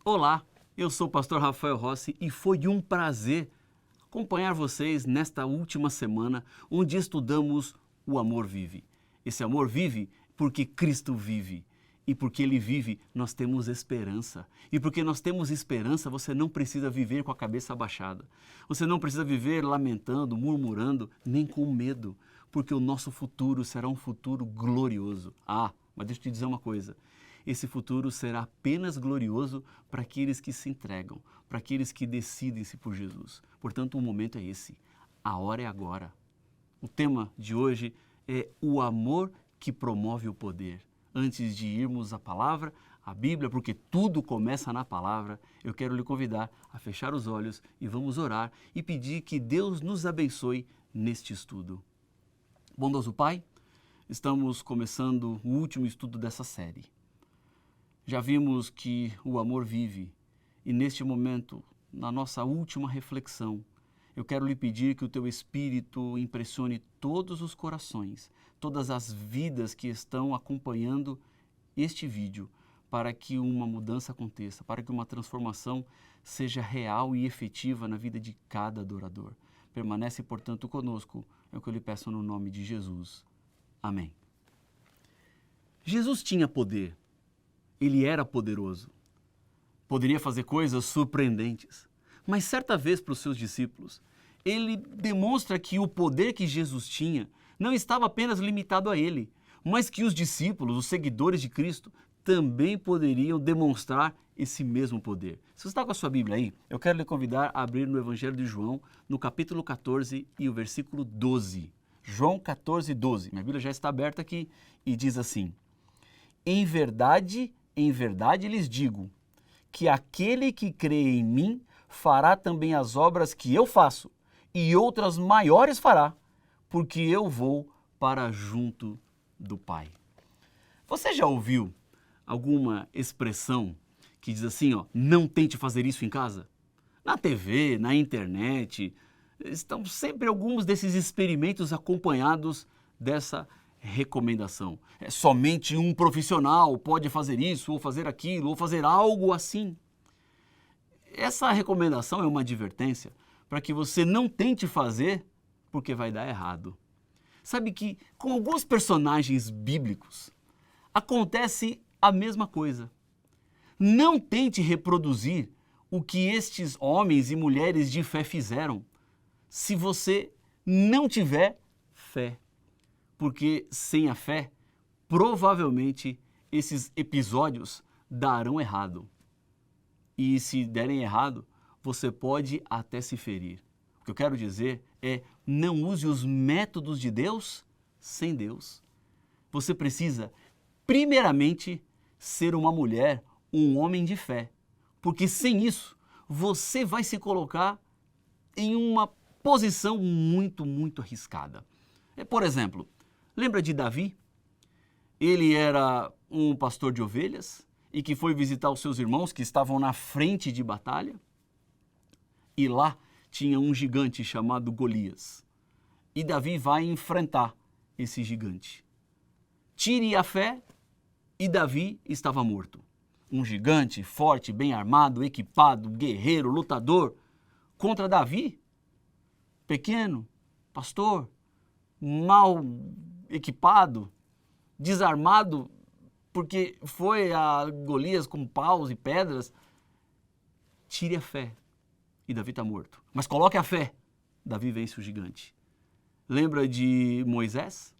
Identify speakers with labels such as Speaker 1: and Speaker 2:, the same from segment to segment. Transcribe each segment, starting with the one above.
Speaker 1: Olá, eu sou o pastor Rafael Rossi e foi um prazer acompanhar vocês nesta última semana onde estudamos o amor vive. Esse amor vive porque Cristo vive. E porque Ele vive, nós temos esperança. E porque nós temos esperança, você não precisa viver com a cabeça abaixada. Você não precisa viver lamentando, murmurando, nem com medo. Porque o nosso futuro será um futuro glorioso. Mas deixa eu te dizer uma coisa. Esse futuro será apenas glorioso para aqueles que se entregam, para aqueles que decidem-se por Jesus. Portanto, o momento é esse. A hora é agora. O tema de hoje é o amor que promove o poder. Antes de irmos à palavra, à Bíblia, porque tudo começa na palavra, eu quero lhe convidar a fechar os olhos e vamos orar e pedir que Deus nos abençoe neste estudo. Bondoso Pai, estamos começando o último estudo dessa série. Já vimos que o amor vive e neste momento, na nossa última reflexão, eu quero lhe pedir que o teu Espírito impressione todos os corações, todas as vidas que estão acompanhando este vídeo, para que uma mudança aconteça, para que uma transformação seja real e efetiva na vida de cada adorador. Permanece, portanto, conosco, é o que eu lhe peço no nome de Jesus. Amém. Jesus tinha poder. Ele era poderoso, poderia fazer coisas surpreendentes, mas certa vez para os seus discípulos, ele demonstra que o poder que Jesus tinha não estava apenas limitado a ele, mas que os discípulos, os seguidores de Cristo, também poderiam demonstrar esse mesmo poder. Se você está com a sua Bíblia aí, eu quero lhe convidar a abrir no Evangelho de João, no capítulo 14 e o versículo 12. João 14, 12. Minha Bíblia já está aberta aqui e diz assim: em verdade lhes digo, que aquele que crê em mim fará também as obras que eu faço, e outras maiores fará, porque eu vou para junto do Pai. Você já ouviu alguma expressão que diz assim, não tente fazer isso em casa? Na TV, na internet, estão sempre alguns desses experimentos acompanhados dessa recomendação. Somente um profissional pode fazer isso, ou fazer aquilo, ou fazer algo assim. Essa recomendação é uma advertência para que você não tente fazer porque vai dar errado. Sabe que com alguns personagens bíblicos acontece a mesma coisa. Não tente reproduzir o que estes homens e mulheres de fé fizeram se você não tiver fé. Porque sem a fé, provavelmente esses episódios darão errado. E se derem errado, você pode até se ferir. O que eu quero dizer é, não use os métodos de Deus sem Deus. Você precisa, primeiramente, ser uma mulher, um homem de fé. Porque sem isso, você vai se colocar em uma posição muito, muito arriscada. Por exemplo, lembra de Davi? Ele era um pastor de ovelhas e que foi visitar os seus irmãos que estavam na frente de batalha. E lá tinha um gigante chamado Golias. E Davi vai enfrentar esse gigante. Tire a fé e Davi estava morto. Um gigante forte, bem armado, equipado, guerreiro, lutador. Contra Davi, pequeno, pastor, mal equipado, desarmado, porque foi a Golias com paus e pedras. Tire a fé e Davi está morto. Mas coloque a fé, Davi vence o gigante. Lembra de Moisés?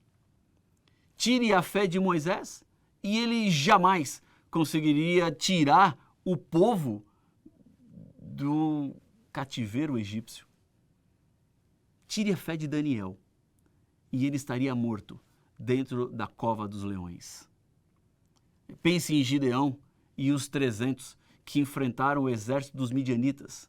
Speaker 1: Tire a fé de Moisés e ele jamais conseguiria tirar o povo do cativeiro egípcio. Tire a fé de Daniel e ele estaria morto dentro da cova dos leões. Pense em Gideão e os 300 que enfrentaram o exército dos midianitas.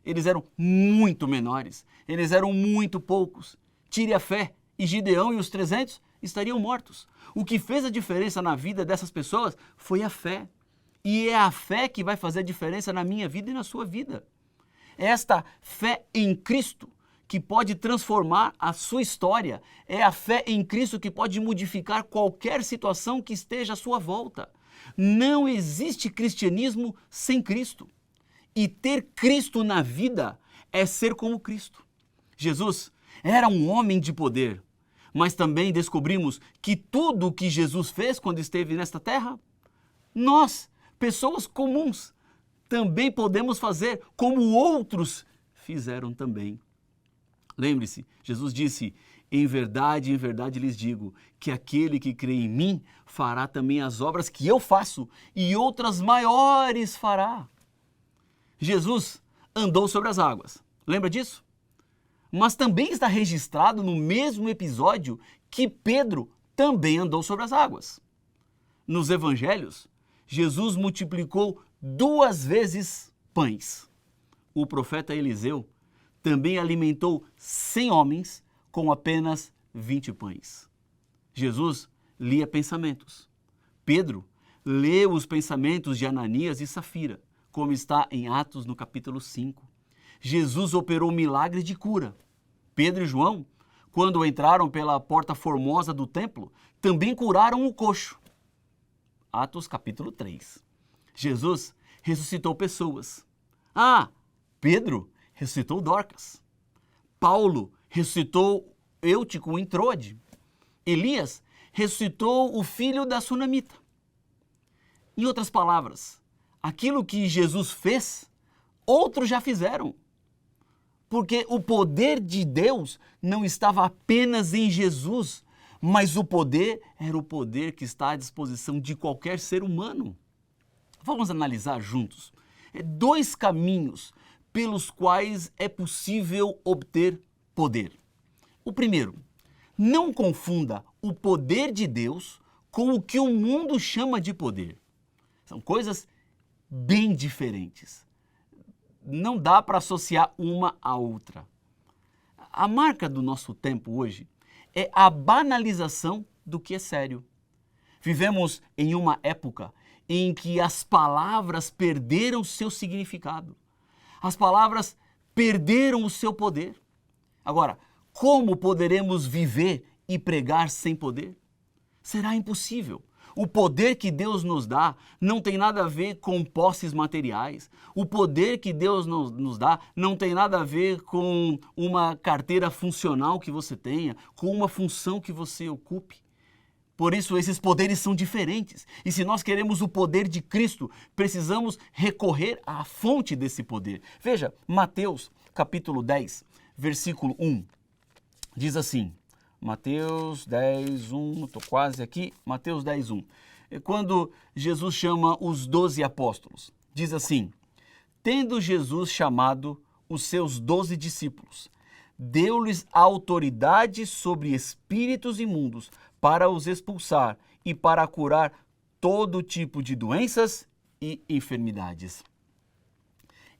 Speaker 1: Eles eram muito menores, eles eram muito poucos. Tire a fé e Gideão e os 300 estariam mortos. O que fez a diferença na vida dessas pessoas foi a fé. E é a fé que vai fazer a diferença na minha vida e na sua vida. É esta fé em Cristo que pode transformar a sua história. É a fé em Cristo que pode modificar qualquer situação que esteja à sua volta. Não existe cristianismo sem Cristo. E ter Cristo na vida é ser como Cristo. Jesus era um homem de poder, mas também descobrimos que tudo o que Jesus fez quando esteve nesta terra, nós, pessoas comuns, também podemos fazer como outros fizeram também. Lembre-se, Jesus disse: em verdade lhes digo, que aquele que crê em mim fará também as obras que eu faço e outras maiores fará. Jesus andou sobre as águas, lembra disso? Mas também está registrado no mesmo episódio que Pedro também andou sobre as águas. Nos evangelhos, Jesus multiplicou 2 vezes pães. O profeta Eliseu também alimentou 100 homens com apenas 20 pães. Jesus lia pensamentos. Pedro leu os pensamentos de Ananias e Safira, como está em Atos no capítulo 5. Jesus operou milagres de cura. Pedro e João, quando entraram pela porta formosa do templo, também curaram o coxo. Atos capítulo 3. Jesus ressuscitou pessoas. Pedro ressuscitou Dorcas. Paulo ressuscitou Eutico em Troade. Elias ressuscitou o filho da sunamita. Em outras palavras, aquilo que Jesus fez, outros já fizeram. Porque o poder de Deus não estava apenas em Jesus, mas o poder era o poder que está à disposição de qualquer ser humano. Vamos analisar juntos 2 caminhos pelos quais é possível obter poder. O primeiro, não confunda o poder de Deus com o que o mundo chama de poder. São coisas bem diferentes. Não dá para associar uma à outra. A marca do nosso tempo hoje é a banalização do que é sério. Vivemos em uma época em que as palavras perderam seu significado. As palavras perderam o seu poder. Agora, como poderemos viver e pregar sem poder? Será impossível. O poder que Deus nos dá não tem nada a ver com posses materiais. O poder que Deus nos dá não tem nada a ver com uma carteira funcional que você tenha, com uma função que você ocupe. Por isso, esses poderes são diferentes. E se nós queremos o poder de Cristo, precisamos recorrer à fonte desse poder. Veja, Mateus capítulo 10, versículo 1. Diz assim, Mateus 10, 1, estou quase aqui, Mateus 10, 1. Quando Jesus chama os 12 apóstolos, diz assim: tendo Jesus chamado os seus 12 discípulos, deu-lhes autoridade sobre espíritos imundos para os expulsar e para curar todo tipo de doenças e enfermidades.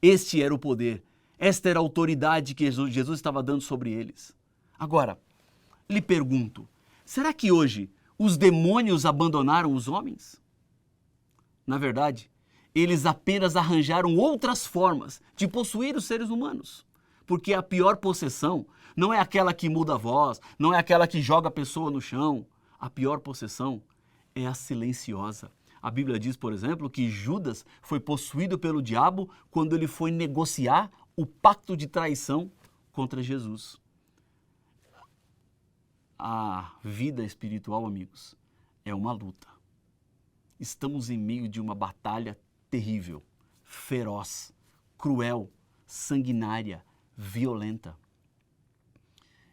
Speaker 1: Este era o poder, esta era a autoridade que Jesus estava dando sobre eles. Agora, lhe pergunto, será que hoje os demônios abandonaram os homens? Na verdade, eles apenas arranjaram outras formas de possuir os seres humanos. Porque a pior possessão não é aquela que muda a voz, não é aquela que joga a pessoa no chão. A pior possessão é a silenciosa. A Bíblia diz, por exemplo, que Judas foi possuído pelo diabo quando ele foi negociar o pacto de traição contra Jesus. A vida espiritual, amigos, é uma luta. Estamos em meio de uma batalha terrível, feroz, cruel, sanguinária, violenta.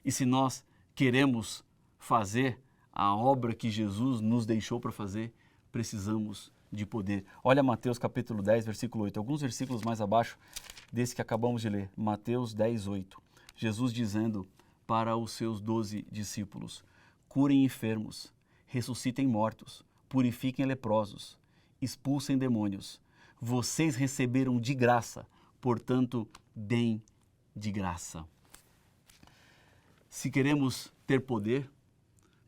Speaker 1: E se nós queremos fazer a obra que Jesus nos deixou para fazer, precisamos de poder. Olha Mateus capítulo 10, versículo 8, alguns versículos mais abaixo desse que acabamos de ler. Mateus 10, 8. Jesus dizendo para os seus 12 discípulos: curem enfermos, ressuscitem mortos, purifiquem leprosos, expulsem demônios. Vocês receberam de graça, portanto, deem de graça. Se queremos ter poder,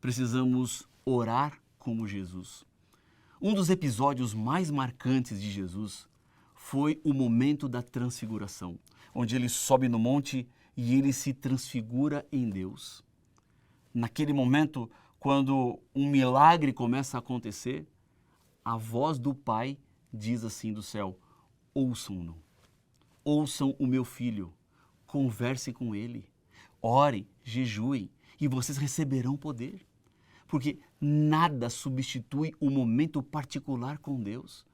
Speaker 1: precisamos orar como Jesus. Um dos episódios mais marcantes de Jesus foi o momento da transfiguração, onde ele sobe no monte e ele se transfigura em Deus. Naquele momento, quando um milagre começa a acontecer, a voz do Pai diz assim do céu: ouçam-no, ouçam o meu filho, conversem com ele, orem, jejuem e vocês receberão poder. Porque nada substitui o momento particular com Deus.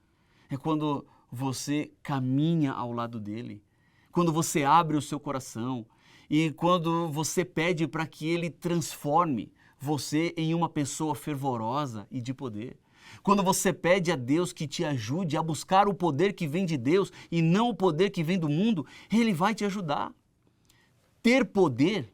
Speaker 1: É quando você caminha ao lado dele, quando você abre o seu coração e quando você pede para que ele transforme você em uma pessoa fervorosa e de poder. Quando você pede a Deus que te ajude a buscar o poder que vem de Deus e não o poder que vem do mundo, ele vai te ajudar. Ter poder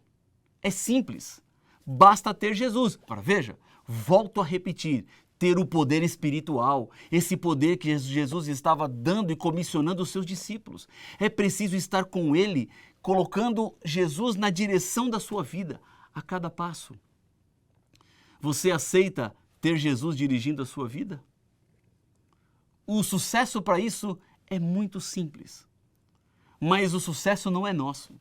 Speaker 1: é simples. Basta ter Jesus. Agora veja, volto a repetir, ter o poder espiritual, esse poder que Jesus estava dando e comissionando os seus discípulos. É preciso estar com ele, colocando Jesus na direção da sua vida, a cada passo. Você aceita ter Jesus dirigindo a sua vida? O sucesso para isso é muito simples. Mas o sucesso não é nosso.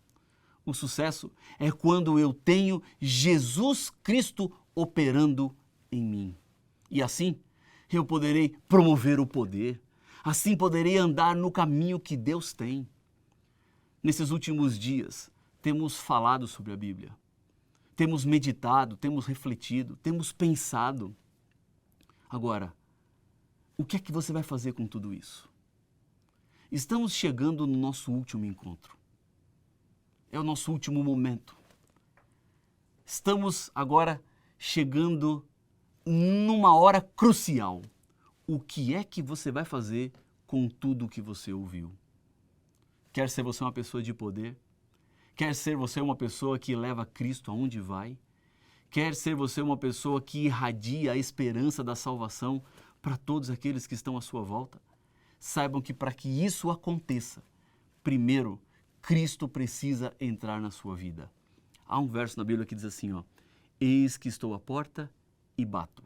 Speaker 1: O sucesso é quando eu tenho Jesus Cristo operando em mim. E assim, eu poderei promover o poder. Assim poderei andar no caminho que Deus tem. Nesses últimos dias, temos falado sobre a Bíblia. Temos meditado, temos refletido, temos pensado. Agora, o que é que você vai fazer com tudo isso? Estamos chegando no nosso último encontro. É o nosso último momento. Estamos agora chegando numa hora crucial. O que é que você vai fazer com tudo o que você ouviu? Quer ser você uma pessoa de poder? Quer ser você uma pessoa que leva Cristo aonde vai? Quer ser você uma pessoa que irradia a esperança da salvação para todos aqueles que estão à sua volta? Saibam que para que isso aconteça, primeiro, Cristo precisa entrar na sua vida. Há um verso na Bíblia que diz assim, eis que estou à porta e bato.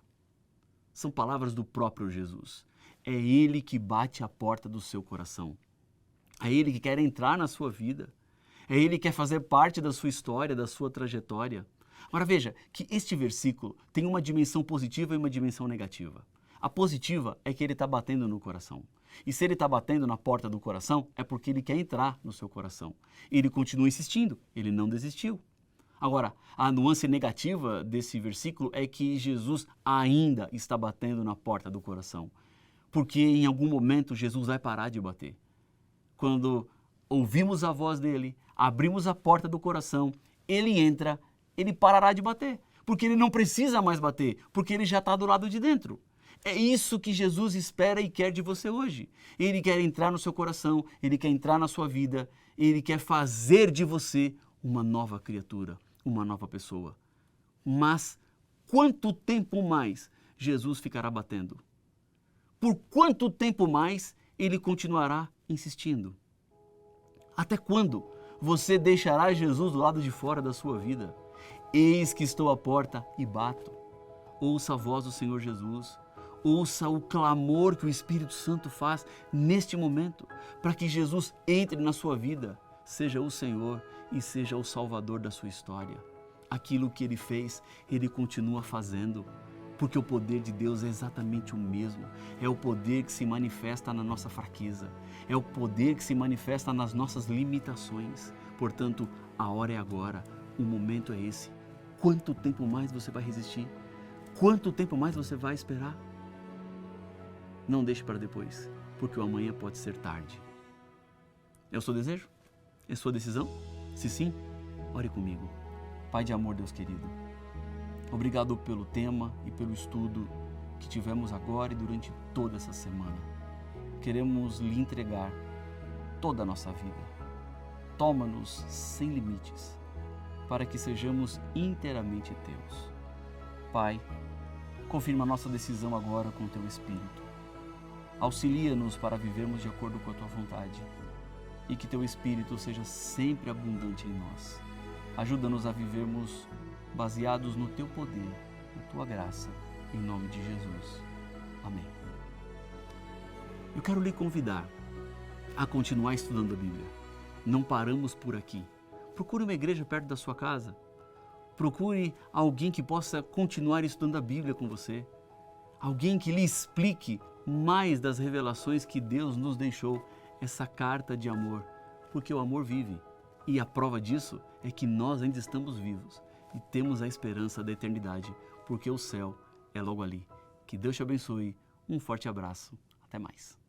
Speaker 1: São palavras do próprio Jesus. É Ele que bate a porta do seu coração. É Ele que quer entrar na sua vida. É Ele que quer fazer parte da sua história, da sua trajetória. Agora veja que este versículo tem uma dimensão positiva e uma dimensão negativa. A positiva é que Ele está batendo no coração. E se Ele está batendo na porta do coração, é porque Ele quer entrar no seu coração. Ele continua insistindo, Ele não desistiu. Agora, a nuance negativa desse versículo é que Jesus ainda está batendo na porta do coração. Porque em algum momento Jesus vai parar de bater. Quando ouvimos a voz dele, abrimos a porta do coração, ele entra, ele parará de bater. Porque ele não precisa mais bater, porque ele já está do lado de dentro. É isso que Jesus espera e quer de você hoje. Ele quer entrar no seu coração, ele quer entrar na sua vida, ele quer fazer de você uma nova criatura, uma nova pessoa. Mas quanto tempo mais Jesus ficará batendo? Por quanto tempo mais ele continuará insistindo? Até quando você deixará Jesus do lado de fora da sua vida? Eis que estou à porta e bato. Ouça a voz do Senhor Jesus. Ouça o clamor que o Espírito Santo faz neste momento, para que Jesus entre na sua vida, seja o Senhor e seja o Salvador da sua história. Aquilo que Ele fez, Ele continua fazendo, porque o poder de Deus é exatamente o mesmo. É o poder que se manifesta na nossa fraqueza, é o poder que se manifesta nas nossas limitações. Portanto, a hora é agora, o momento é esse. Quanto tempo mais você vai resistir? Quanto tempo mais você vai esperar? Não deixe para depois, porque o amanhã pode ser tarde. É o seu desejo? É sua decisão? Se sim, ore comigo. Pai de amor, Deus querido, obrigado pelo tema e pelo estudo que tivemos agora e durante toda essa semana. Queremos lhe entregar toda a nossa vida. Toma-nos sem limites, para que sejamos inteiramente teus. Pai, confirma a nossa decisão agora com o teu Espírito. Auxilia-nos para vivermos de acordo com a tua vontade e que teu Espírito seja sempre abundante em nós. Ajuda-nos a vivermos baseados no teu poder, na tua graça, em nome de Jesus. Amém. Eu quero lhe convidar a continuar estudando a Bíblia. Não paramos por aqui. Procure uma igreja perto da sua casa. Procure alguém que possa continuar estudando a Bíblia com você. Alguém que lhe explique mais das revelações que Deus nos deixou, essa carta de amor, porque o amor vive. E a prova disso é que nós ainda estamos vivos e temos a esperança da eternidade, porque o céu é logo ali. Que Deus te abençoe. Um forte abraço. Até mais.